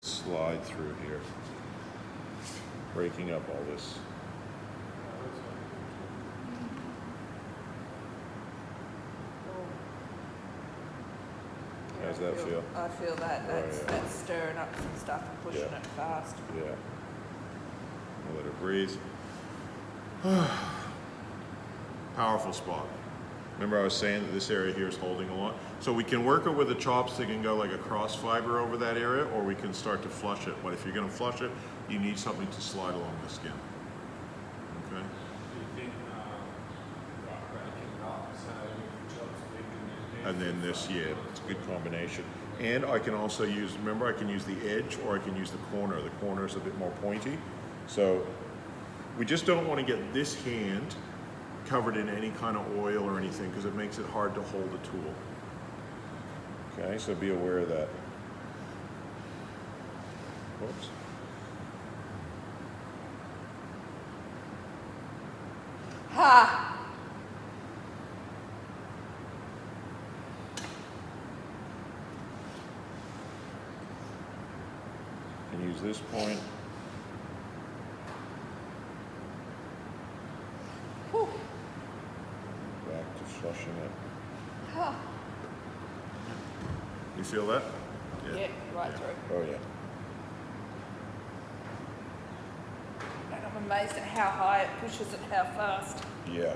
slide through here, breaking up all this. How's that feel? I feel that. That's stirring up some stuff and pushing it fast. Yeah. I'll let it breathe. Powerful spot. Remember I was saying that this area here is holding a lot? So we can work it with a chopstick and go like a cross fiber over that area, or we can start to flush it. But if you're going to flush it, you need something to slide along the skin. Okay? And then this, yeah, it's a good combination. And I can also use, remember I can use the edge or I can use the corner. The corner is a bit more pointy. So we just don't want to get this hand covered in any kind of oil or anything because it makes it hard to hold a tool. Okay, so be aware of that. Whoops. Ha! You can use this point. Whew. Back to flushing it. Huh. You feel that? Yeah, right through. Oh yeah. And I'm amazed at how high it pushes and how fast. Yeah.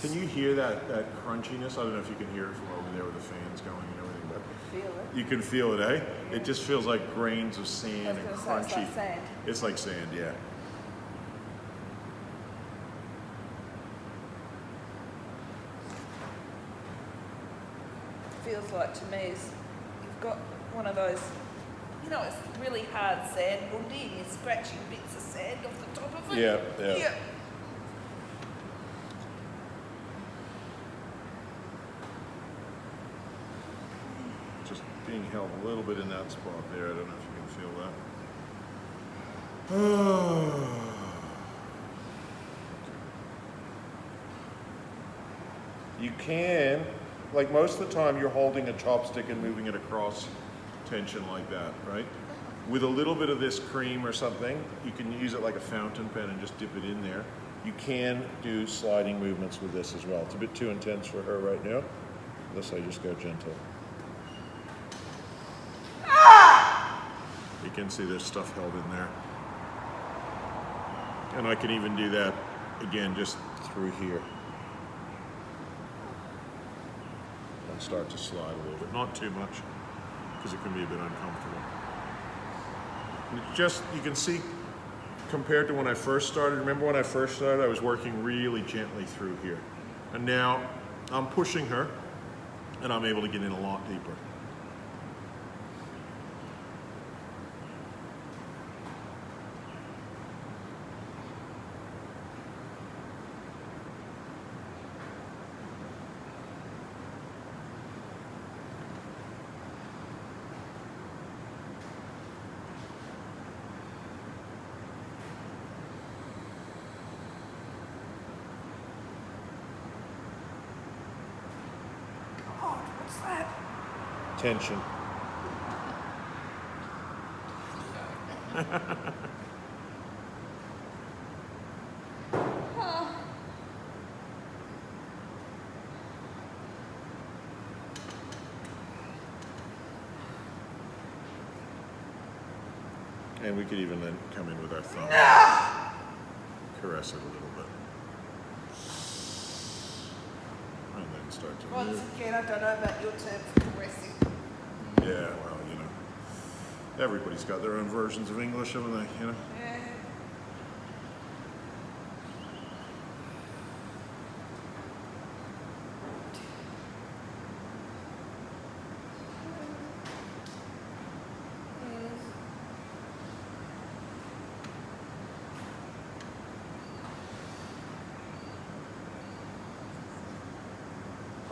Can you hear that crunchiness? I don't know if you can hear it from over there with the fans going and everything, but Feel it. you can feel it, eh? Yeah. It just feels like grains of sand and It's crunchy. like sand. It's like sand, yeah. Feels like to me is you've got one of those, you know, it's really hard sand bundy and you're scratching bits of sand off the top of it. Yeah. Just being held a little bit in that spot there. I don't know if you can feel that. You can, like most of the time you're holding a chopstick and moving it across tension like that, right? With a little bit of this cream or something, you can use it like a fountain pen and just dip it in there. You can do sliding movements with this as well. It's a bit too intense for her right now. Unless I just go gentle. You can see there's stuff held in there. And I can even do that again just through here. And start to slide a little bit. Not too much, because it can be a bit uncomfortable. And it's just, you can see, compared to when I first started, remember when I first started, I was working really gently through here. And now I'm pushing her, and I'm able to get in a lot deeper. Oh, what's that? Tension. And we could even then come in with our thumb. Caress it a little bit. And then start to Once move. again, I don't know about your term for caressing. Yeah, well, you know, everybody's got their own versions of English, haven't they? You know. Yeah.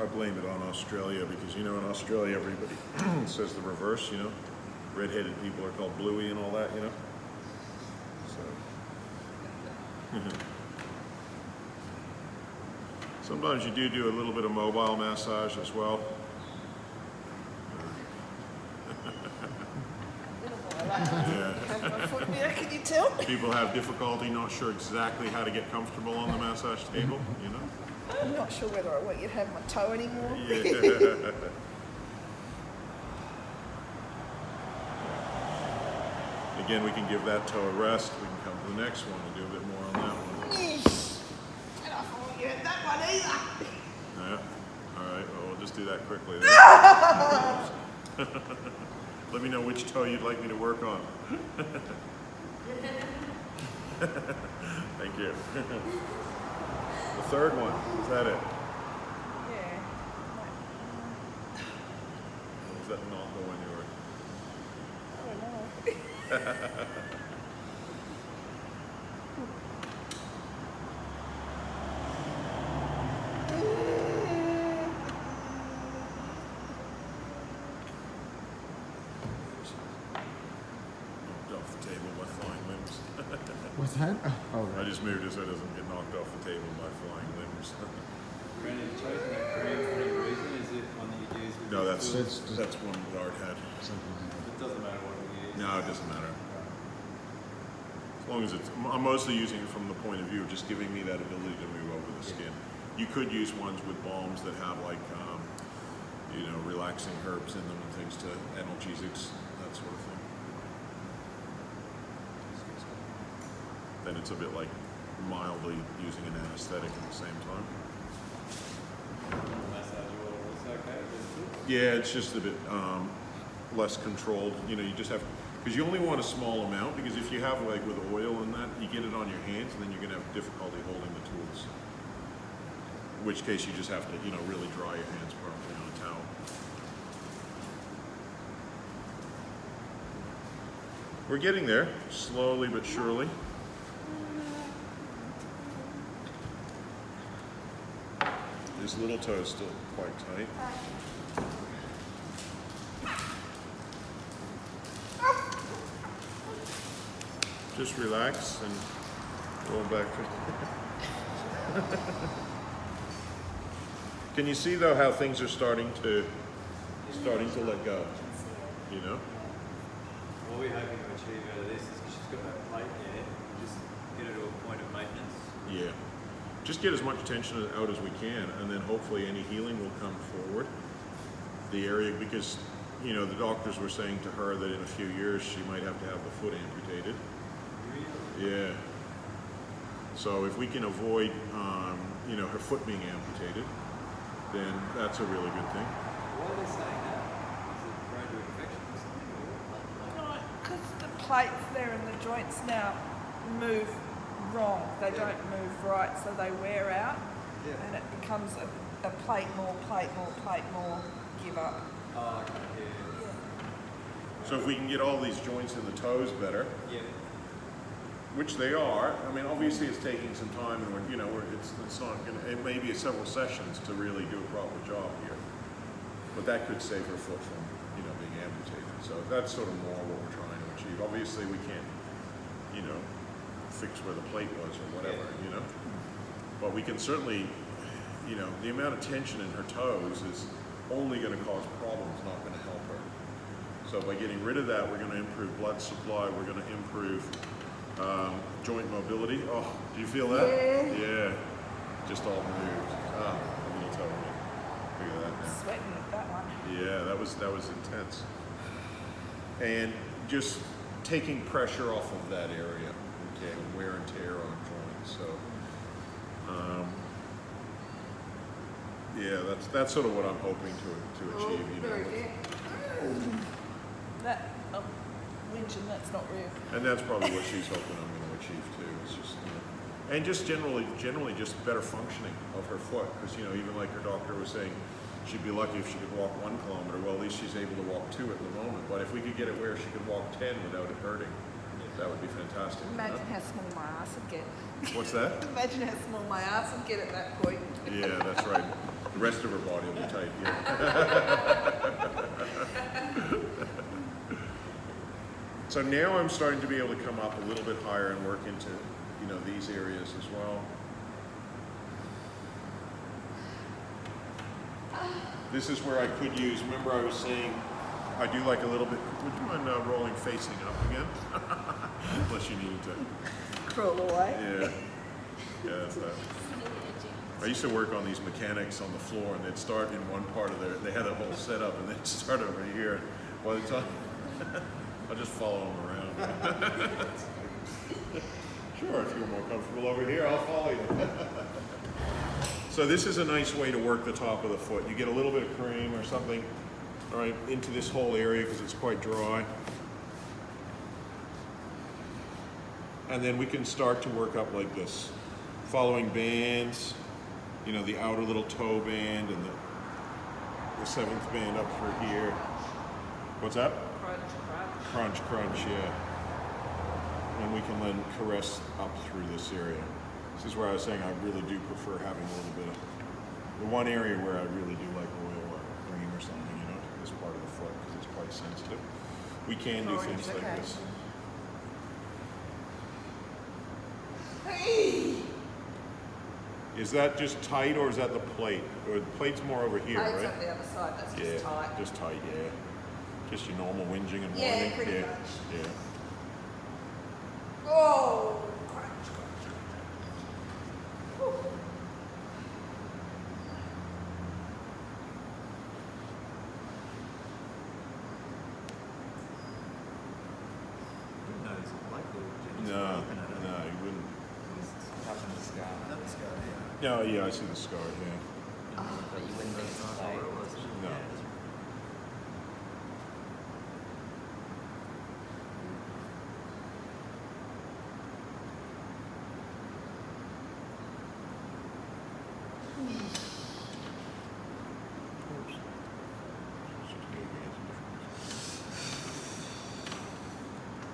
I blame it on Australia because, you know, in Australia everybody says the reverse, you know. Red-headed people are called bluey and all that, you know. So. Sometimes you do a little bit of mobile massage as well. Yeah. Have my foot there, can you tell? People have difficulty not sure exactly how to get comfortable on the massage table, you know? I'm not sure whether I want you to have my toe anymore. Yeah. Again, we can give that toe a rest. We can come to the next one and do a bit more on that one. And I thought you had that one either. Yeah. All right. Well, we'll just do that quickly then. Let me know which toe you'd like me to work on. Thank you. The third one. Is that it? Yeah. Or is that not the one you were? I don't know. Knocked off the table by flying limbs. What's that? Oh, I right. just moved it so it doesn't get knocked off the table by flying limbs. Brandon, you chosen that cream for any reason? Is it one that you use with No, your that's foot? It's just- that's one that Art had. Something like It doesn't matter what we use. No, it doesn't matter. As long as it's, I'm mostly using it from the point of view of just giving me that ability to move over the skin. You could use ones with balms that have like, you know, relaxing herbs in them and things to analgesics, that sort of thing. Then it's a bit like mildly using an anesthetic at the same time. Massage oil, it's okay. It's Yeah, it's just a bit less controlled. You know, you just have, because you only want a small amount, because if you have like with oil and that, you get it on your hands and then you're gonna have difficulty holding the tools. In which case you just have to, you know, really dry your hands properly on a towel. We're getting there, slowly but surely. This little toe is still quite tight. Just relax and roll back. Can you see though how things are starting to let go? You know? What we're hoping to achieve out of this is she's got that plate there, just get her to a point of maintenance. Yeah. Just get as much tension out as we can, and then hopefully any healing will come forward. The area, because you know the doctors were saying to her that in a few years she might have to have the foot amputated. Really? Yeah. So if we can avoid, you know, her foot being amputated, then that's a really good thing. Why are they saying that? Is it prone to infection or something? Because the plates there and the joints now move wrong. They don't move right, so they wear out. Yeah. And it becomes a plate more, give up. Oh, okay, yeah. So if we can get all these joints in the toes better, Yeah. which they are, I mean, obviously it's taking some time, and we're, you know, it's not gonna. It may be several sessions to really do a proper job here, but that could save her foot from, you know, being amputated. So that's sort of more what we're trying to achieve. Obviously, we can't, you know, fix where the plate was or whatever, you know, but we can certainly, you know, the amount of tension in her toes is only going to cause problems, not going to help her. So by getting rid of that, we're going to improve blood supply. We're going to improve joint mobility. Oh, do you feel that? Yeah. Just all moved. Ah, a little toe. Look at that now. Sweating with that one. Yeah, that was intense. And just taking pressure off of that area, okay, wear and tear on joints. So, yeah, that's sort of what I'm hoping to achieve. You know, Very with- good. That, whinging, that's not real. and that's probably what she's hoping I'm going to achieve too. It's just, you know, and just generally just better functioning of her foot, because you know, even like her doctor was saying, she'd be lucky if she could walk 1 kilometer. Well, at least she's able to walk 2 at the moment. But if we could get it where she could walk 10 without it hurting, that would be fantastic. you know? Imagine how small my ass would get. What's that? Imagine how small my ass would get at that point. Yeah, that's right. The rest of her body will be tight. Yeah. So now I'm starting to be able to come up a little bit higher and work into, you know, these areas as well. This is where I could use, remember I was saying I do like a little bit. Would you mind rolling facing up again? Unless you need to. Crawl away. Yeah. Yeah, that's that. I used to work on these mechanics on the floor, and they'd start in one part of their. They had a whole setup, and they'd start over here. By the time, I'll just follow them around. Sure, if you're more comfortable over here, I'll follow you. So this is a nice way to work the top of the foot. You get a little bit of cream or something, all right, into this whole area because it's quite dry. And then we can start to work up like this, following bands, you know, the outer little toe band and the seventh band up through here. What's that? Crunch, crunch. Crunch, crunch, yeah. And we can then caress up through this area. This is where I was saying I really do prefer having a little bit of, the one area where I really do like oil or cream or something, you know, to this part of the foot because it's quite sensitive. We can do things like this. Hey! Is that just tight or is that the plate? Or the plate's more over here, Oh, it's right? on the other side, that's Yeah, just tight. just tight, yeah. Just your normal whinging and Yeah, whining. pretty Yeah, much. yeah. Oh, crunch, crunch. Whew. No, it's like little Jenny's No, open it. no, you wouldn't. Touching the scar. That was good, yeah. No, yeah, I see the scar, yeah. But you wouldn't need to stay. No.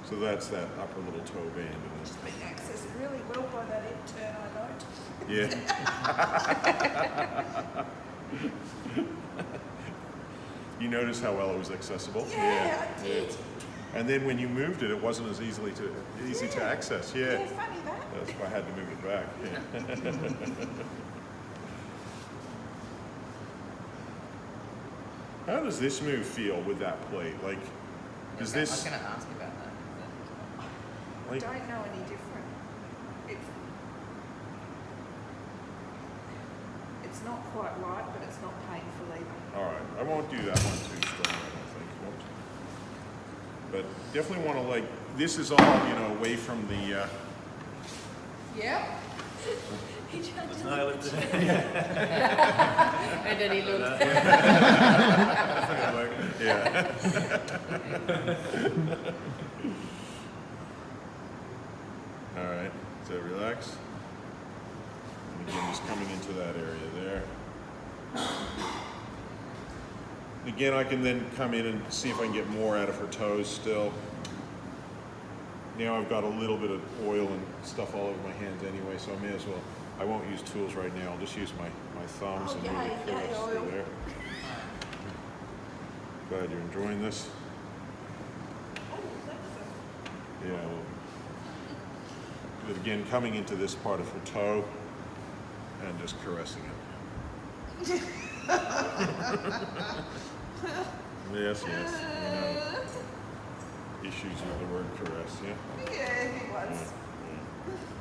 So that's that upper little toe band. And It's been accessed really well by that intern, I note. yeah. You notice how well it was accessible? Yeah, I did. And then when you moved it, it wasn't as easy to access. Yeah. Yeah, funny that. That's why I had to move it back. Yeah. How does this move feel with that plate? Like, is I was this going to ask you about that. I like? don't know any different. It's not quite light, but it's not painful either. All right, I won't do that one too strong. I don't think. Won't. But definitely want to like. This is all away from the. Yeah. There's no lip to it. And then he looked. Yeah. All right, so relax. And again, just coming into that area there. Again, I can then come in and see if I can get more out of her toes still. Now I've got a little bit of oil and stuff all over my hands anyway, so I may as well. I won't use tools right now. I'll just use my thumbs and really caress through there. Glad you're enjoying this. Yeah. Well, but again, coming into this part of her toe and just caressing it. Yes, yes. You know, issues with the word caress, yeah? Yeah, he was. Yeah, yeah.